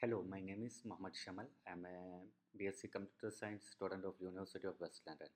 Hello, my name is Mohammad Shamal. I'm a BSc Computer Science student of University of West London.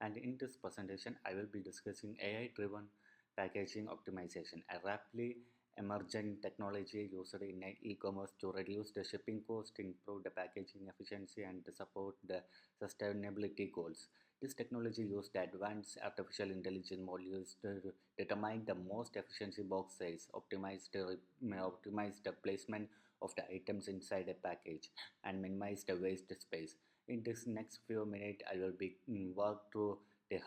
And in this presentation, I will be discussing AI-driven packaging optimization, a rapidly emerging technology used in e-commerce to reduce the shipping cost, improve the packaging efficiency, and to support the sustainability goals. This technology used advanced artificial intelligence modules to determine the most efficiency box size, optimize the placement of the items inside a package, and minimize the waste space. In this next few minutes, I will be walk through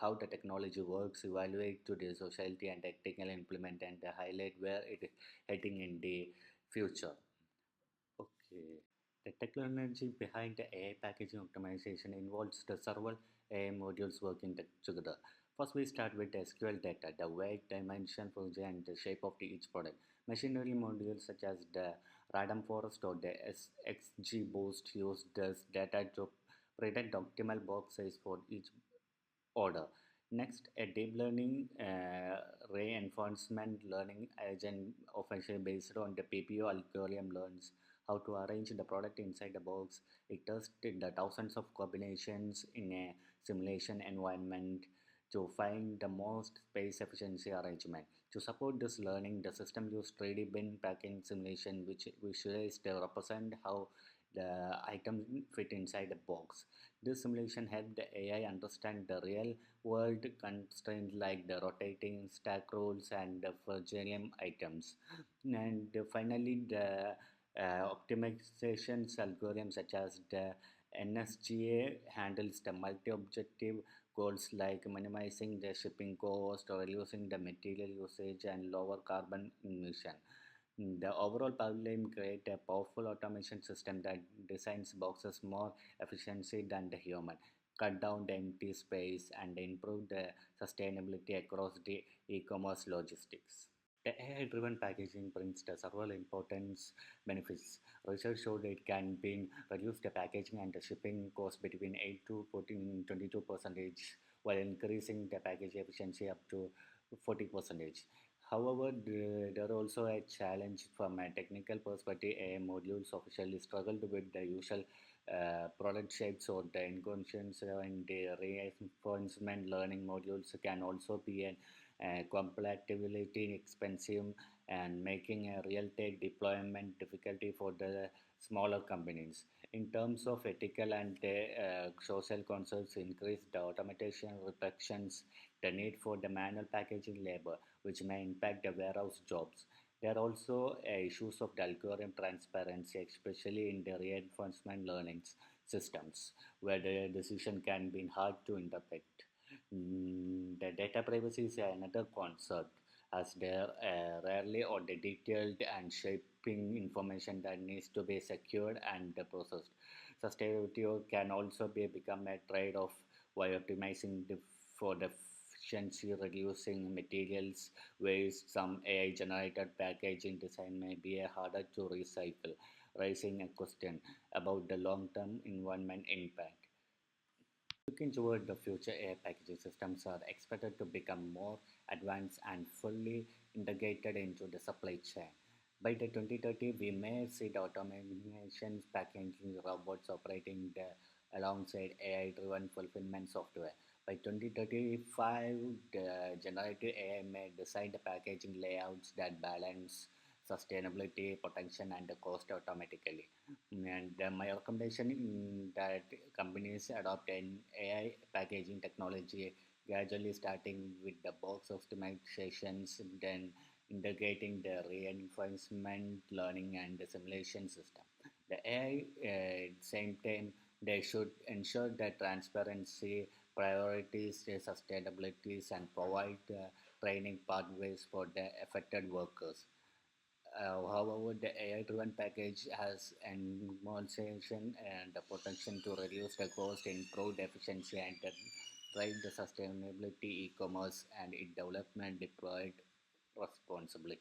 how the technology works, evaluate to the society and technical implement, and highlight where it is heading in the future. Okay. The technology behind the AI packaging optimization involves the several AI modules working together. First, we start with the SQL data, the weight, dimension, function, and the shape of each product. Machine learning modules such as the Random Forest or the XGBoost use this data to predict the optimal box size for each order. Next, a deep learning reinforcement learning agent often based on the PPO algorithm learns how to arrange the product inside the box. It tests the thousands of combinations in a simulation environment to find the most space efficiency arrangement. To support this learning, the system used 3D bin packing simulation, which visualize to represent how the item fit inside a box. This simulation helped the AI understand the real world constraints like the rotating stack rules and the fragile items. And finally, the optimizations algorithm such as the NSGA handles the multi-objective goals like minimizing the shipping cost or reducing the material usage and lower carbon emission. The overall pipeline create a powerful automation system that designs boxes more efficiently than the human, cut down the empty space, and improve the sustainability across the e-commerce logistics. The AI-driven packaging brings the several important benefits. Research showed it can be reduce the packaging and the shipping cost between 8 to 14, 22 percentage, while increasing the package efficiency up to 40 percentage. However, there are also a challenge from a technical perspective. AI modules officially struggled with the usual product shapes or the inconscience and the reinforcement learning modules can also be an compatibility expensive and making a real-time deployment difficulty for the smaller companies. In terms of ethical and social concerns, increase the automation reductions the need for the manual packaging labor, which may impact the warehouse jobs. There are also issues of the algorithm transparency, especially in the reinforcement learning systems, where the decision can be hard to interpret. The data privacy is another concept, as there rarely or the detailed and shaping information that needs to be secured and processed. Sustainability can also become a trade-off while optimizing for the efficiency, reducing materials waste. Some AI-generated packaging design may be harder to recycle, raising a question about the long-term environment impact. Looking toward the future, AI packaging systems are expected to become more advanced and fully integrated into the supply chain. By the 2030, we may see the automation packaging robots operating alongside AI-driven fulfillment software. By 2035, the generative AI may design the packaging layouts that balance sustainability, protection, and the cost automatically. And my recommendation that companies adopt an AI packaging technology, gradually starting with the box optimizations, then integrating the reinforcement learning and the simulation system. The AI, at the same time, they should ensure that transparency, priorities, sustainability, and provide training pathways for the affected workers. However, the AI-driven package has an emulsion and the potential to reduce the cost, improve the efficiency, and drive the sustainability e-commerce and its development deployed responsibly.